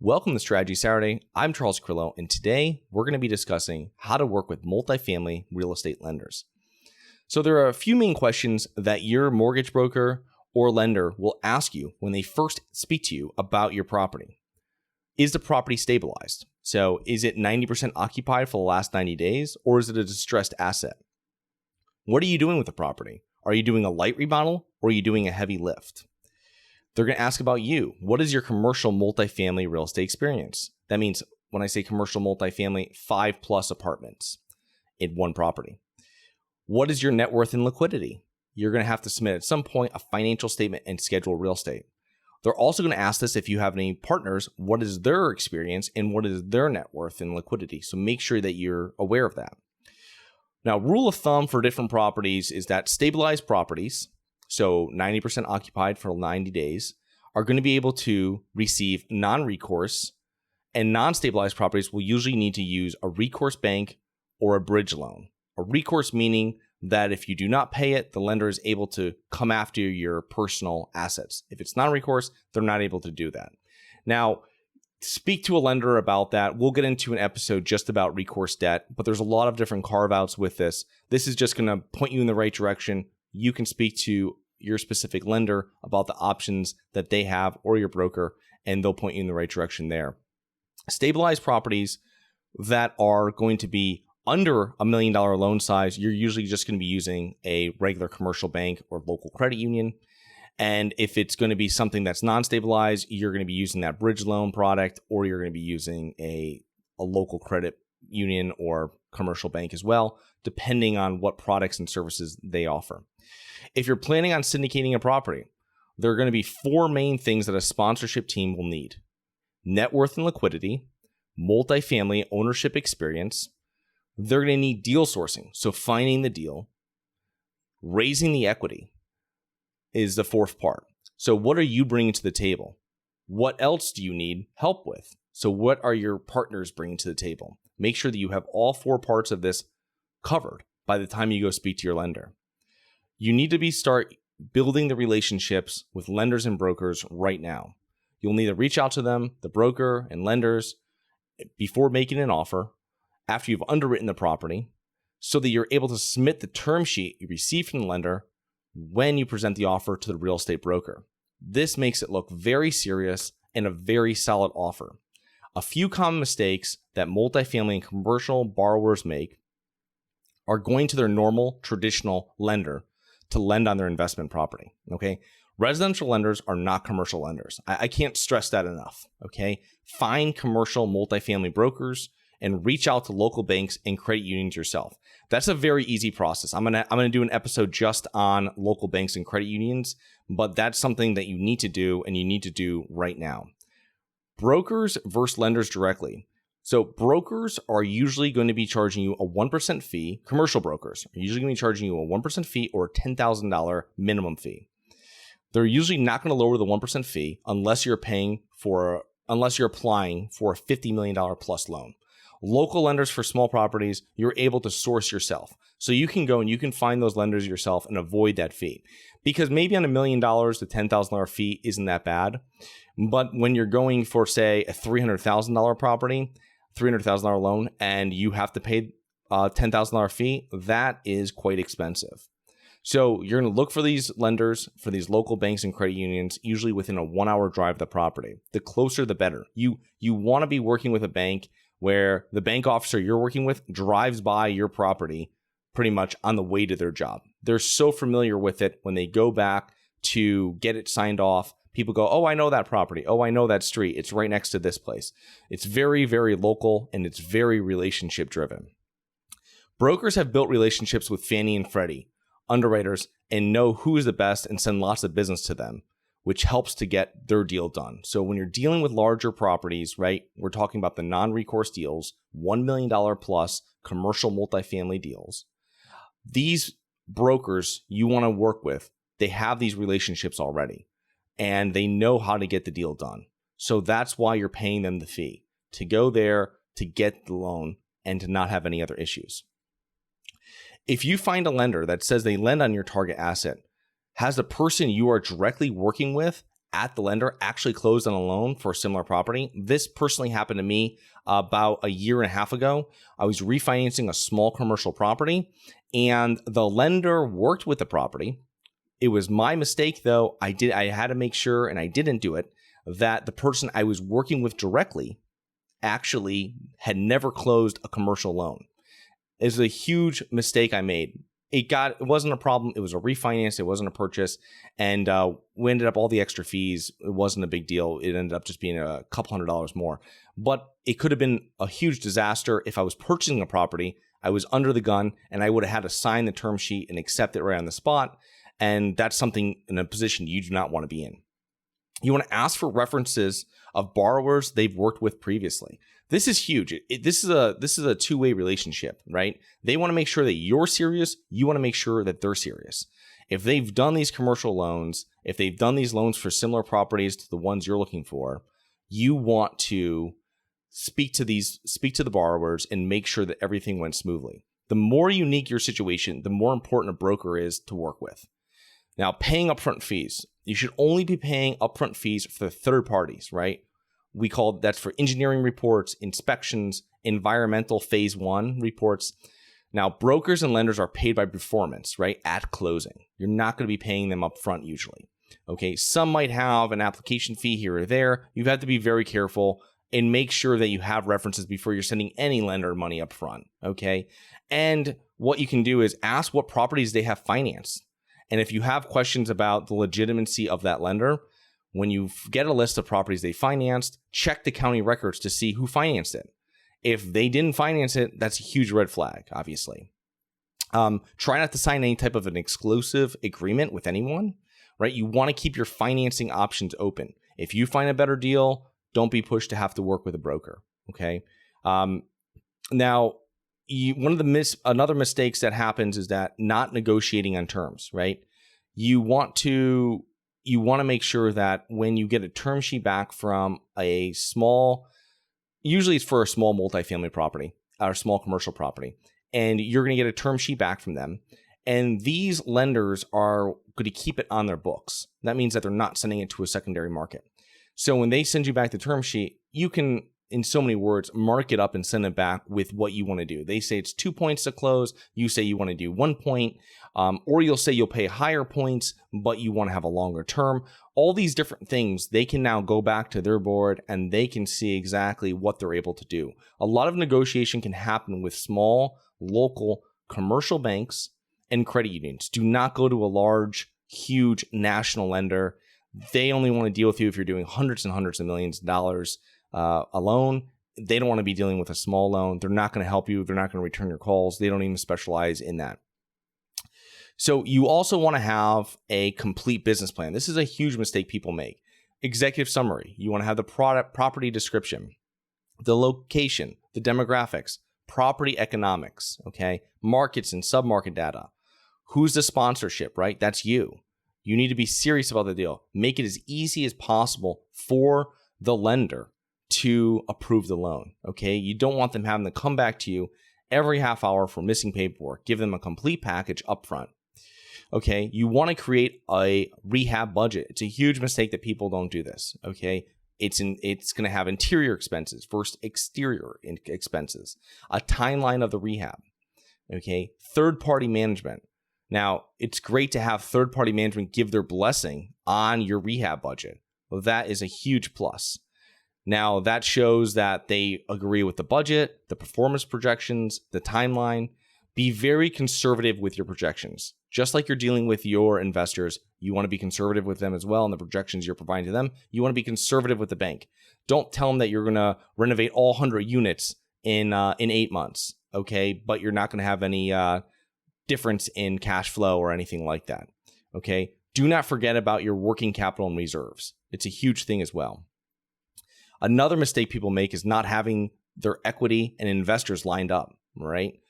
Welcome to Strategy Saturday. I'm Charles Carillo, and today we're going to be discussing how to work with multifamily real estate lenders. So there are a few main questions that your mortgage broker or lender will ask you when they first speak to you about your property. Is the property stabilized? So is it 90% occupied for the last 90 days, or is it a distressed asset? What are you doing with the property? Are you doing a light remodel, or are you doing a heavy lift? They're going to ask about you. What is your commercial multifamily real estate experience? That means when I say commercial multifamily, 5+ apartments in one property. What is your net worth and liquidity? You're going to have to submit at some point a financial statement and schedule real estate. They're also going to ask this if you have any partners, what is their experience and what is their net worth and liquidity? So make sure that you're aware of that. Now, rule of thumb for different properties is that stabilized properties, so 90% occupied for 90 days, are going to be able to receive non-recourse, and non-stabilized properties will usually need to use a recourse bank or a bridge loan. A recourse meaning that if you do not pay it, the lender is able to come after your personal assets. If it's non-recourse, they're not able to do that. Now, speak to a lender about that. We'll get into an episode just about recourse debt, but there's a lot of different carve-outs with this. This is just going to point you in the right direction. You can speak to your specific lender about the options that they have or your broker, and they'll point you in the right direction there. Stabilized properties that are going to be under $1 million loan size, you're usually just going to be using a regular commercial bank or local credit union. And if it's going to be something that's non-stabilized, you're going to be using that bridge loan product, or you're going to be using a local credit union or commercial bank as well, depending on what products and services they offer. If you're planning on syndicating a property, there are going to be 4 main things that a sponsorship team will need: net worth and liquidity, multifamily ownership experience. They're going to need deal sourcing, so finding the deal. Raising the equity is the 4th part. So what are you bringing to the table? What else do you need help with? So what are your partners bringing to the table? Make sure that you have all 4 parts of this covered by the time you go speak to your lender. You need to start building the relationships with lenders and brokers right now. You'll need to reach out to them, the broker and lenders, before making an offer, after you've underwritten the property, so that you're able to submit the term sheet you receive from the lender when you present the offer to the real estate broker. This makes it look very serious and a very solid offer. A few common mistakes that multifamily and commercial borrowers make are going to their normal traditional lender to lend on their investment property. Okay. Residential lenders are not commercial lenders. I can't stress that enough. Okay. Find commercial multifamily brokers and reach out to local banks and credit unions yourself. That's a very easy process. I'm gonna do an episode just on local banks and credit unions, but that's something that you need to do, and you need to do right now. Brokers versus lenders directly. So brokers are usually going to be charging you a 1% fee. Commercial brokers are usually going to be charging you a 1% fee or a $10,000 minimum fee. They're usually not going to lower the 1% fee unless you're applying for a $50 million plus loan. Local lenders for small properties, you're able to source yourself. So you can go and you can find those lenders yourself and avoid that fee. Because maybe on $1 million, the $10,000 fee isn't that bad. But when you're going for, say, a $300,000 property, $300,000 loan, and you have to pay a $10,000 fee, that is quite expensive. So you're going to look for these lenders, for these local banks and credit unions, usually within a 1-hour drive of the property. The closer, the better. You want to be working with a bank where the bank officer you're working with drives by your property pretty much on the way to their job. They're so familiar with it. When they go back to get it signed off, people go, oh, I know that property. Oh, I know that street. It's right next to this place. It's very, very local, and it's very relationship driven. Brokers have built relationships with Fannie and Freddie underwriters and know who is the best and send lots of business to them, which helps to get their deal done. So when you're dealing with larger properties, right, we're talking about the non-recourse deals, $1 million plus commercial multifamily deals. These brokers you want to work with, they have these relationships already, and they know how to get the deal done. So that's why you're paying them the fee, to go there, to get the loan, and to not have any other issues. If you find a lender that says they lend on your target asset, has the person you are directly working with at the lender actually closed on a loan for a similar property. This personally happened to me about a year and a half ago. I was refinancing a small commercial property, and the lender worked with the property. It was my mistake, though. I had to make sure, and I didn't do it, that the person I was working with directly actually had never closed a commercial loan. It was a huge mistake I made. It wasn't a problem. It was a refinance. It wasn't a purchase. And we ended up all the extra fees. It wasn't a big deal. It ended up just being a couple $100 more. But it could have been a huge disaster if I was purchasing a property, I was under the gun, and I would have had to sign the term sheet and accept it right on the spot. And that's something in a position you do not want to be in. You want to ask for references of borrowers they've worked with previously. This is huge. This is a two-way relationship, right? They want to make sure that you're serious. You want to make sure that they're serious. If they've done these commercial loans, if they've done these loans for similar properties to the ones you're looking for, you want to speak to the borrowers and make sure that everything went smoothly. The more unique your situation, the more important a broker is to work with. Now, paying upfront fees. You should only be paying upfront fees for the third parties, right? That's for engineering reports, inspections, environmental phase 1 reports. Now, brokers and lenders are paid by performance, right? At closing. You're not going to be paying them upfront usually. Okay. Some might have an application fee here or there. You have to be very careful and make sure that you have references before you're sending any lender money upfront. Okay. And what you can do is ask what properties they have financed. And if you have questions about the legitimacy of that lender, when you get a list of properties they financed, check the county records to see who financed it. If they didn't finance it, that's a huge red flag, obviously. Try not to sign any type of an exclusive agreement with anyone, right? You want to keep your financing options open. If you find a better deal, don't be pushed to have to work with a broker, okay? Now, another mistakes that happens is that not negotiating on terms, right? You want to make sure that when you get a term sheet back from usually it's for a small multifamily property or small commercial property, and you're going to get a term sheet back from them. And these lenders are going to keep it on their books. That means that they're not sending it to a secondary market. So when they send you back the term sheet, you can, in so many words, mark it up and send it back with what you want to do. They say it's 2 points to close. You say you want to do 1 point, or you'll say you'll pay higher points, but you want to have a longer term. All these different things, they can now go back to their board and they can see exactly what they're able to do. A lot of negotiation can happen with small, local, commercial banks and credit unions. Do not go to a large, huge national lender. They only want to deal with you if you're doing hundreds and hundreds of millions of dollars a loan. They don't want to be dealing with a small loan. They're not going to help you. They're not going to return your calls. They don't even specialize in that. So you also want to have a complete business plan. This is a huge mistake people make. Executive summary. You want to have the property description, the location, the demographics, property economics, okay, markets and submarket data. Who's the sponsorship, right? That's you. You need to be serious about the deal. Make it as easy as possible for the lender to approve the loan, okay? You don't want them having to come back to you every half hour for missing paperwork. Give them a complete package up front, okay? You want to create a rehab budget. It's a huge mistake that people don't do this, okay? It's going to have interior expenses versus exterior expenses, a timeline of the rehab, okay? Third-party management. Now, it's great to have third-party management give their blessing on your rehab budget. Well, that is a huge plus. Now, that shows that they agree with the budget, the performance projections, the timeline. Be very conservative with your projections. Just like you're dealing with your investors, you want to be conservative with them as well, and the projections you're providing to them. You want to be conservative with the bank. Don't tell them that you're going to renovate all 100 units in 8 months, okay? But you're not going to have any difference in cash flow or anything like that, okay? Do not forget about your working capital and reserves. It's a huge thing as well. Another mistake people make is not having their equity and investors lined up, right?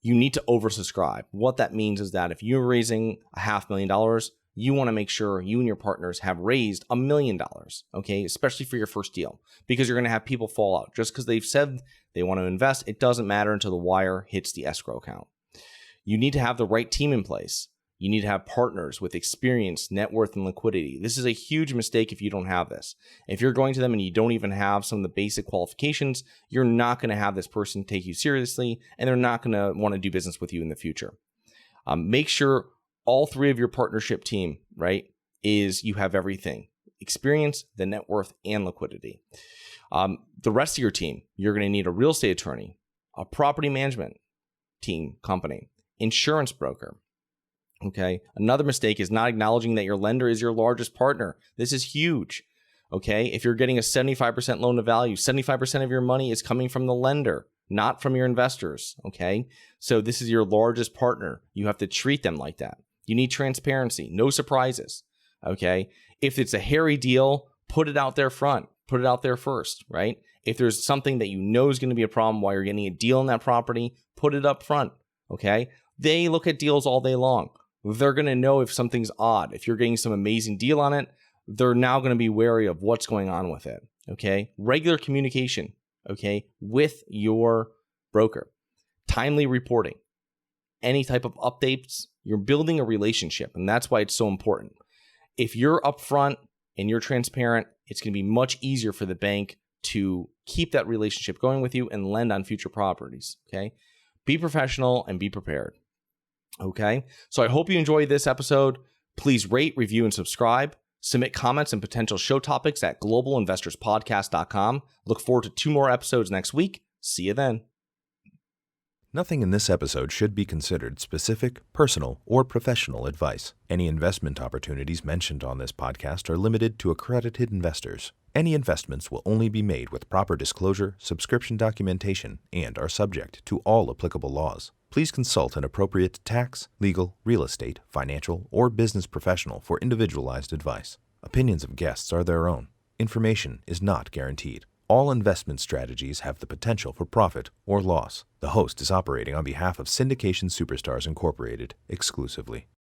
You need to oversubscribe. What that means is that if you're raising $500,000, you want to make sure you and your partners have raised $1 million, okay? Especially for your first deal, because you're going to have people fall out. Just because they've said they want to invest, it doesn't matter until the wire hits the escrow account. You need to have the right team in place. You need to have partners with experience, net worth, and liquidity. This is a huge mistake if you don't have this. If you're going to them and you don't even have some of the basic qualifications, you're not going to have this person take you seriously, and they're not going to want to do business with you in the future. Make sure all three of your partnership team, right, is you have everything: experience, the net worth, and liquidity. The rest of your team, you're going to need a real estate attorney, a property management team company, insurance broker. Okay. Another mistake is not acknowledging that your lender is your largest partner. This is huge. Okay. If you're getting a 75% loan to value, 75% of your money is coming from the lender, not from your investors. Okay. So this is your largest partner. You have to treat them like that. You need transparency, no surprises. Okay. If it's a hairy deal, put it out there front, put it out there first, right? If there's something that you know is going to be a problem while you're getting a deal in that property, put it up front. Okay. They look at deals all day long. They're going to know if something's odd. If you're getting some amazing deal on it, they're now going to be wary of what's going on with it. Okay. Regular communication. Okay. With your broker. Timely reporting. Any type of updates. You're building a relationship, and that's why it's so important. If you're upfront and you're transparent, it's going to be much easier for the bank to keep that relationship going with you and lend on future properties. Okay. Be professional and be prepared. Okay. So I hope you enjoyed this episode. Please rate, review, and subscribe. Submit comments and potential show topics at globalinvestorspodcast.com. Look forward to 2 more episodes next week. See you then. Nothing in this episode should be considered specific, personal, or professional advice. Any investment opportunities mentioned on this podcast are limited to accredited investors. Any investments will only be made with proper disclosure, subscription documentation, and are subject to all applicable laws. Please consult an appropriate tax, legal, real estate, financial, or business professional for individualized advice. Opinions of guests are their own. Information is not guaranteed. All investment strategies have the potential for profit or loss. The host is operating on behalf of Syndication Superstars Incorporated exclusively.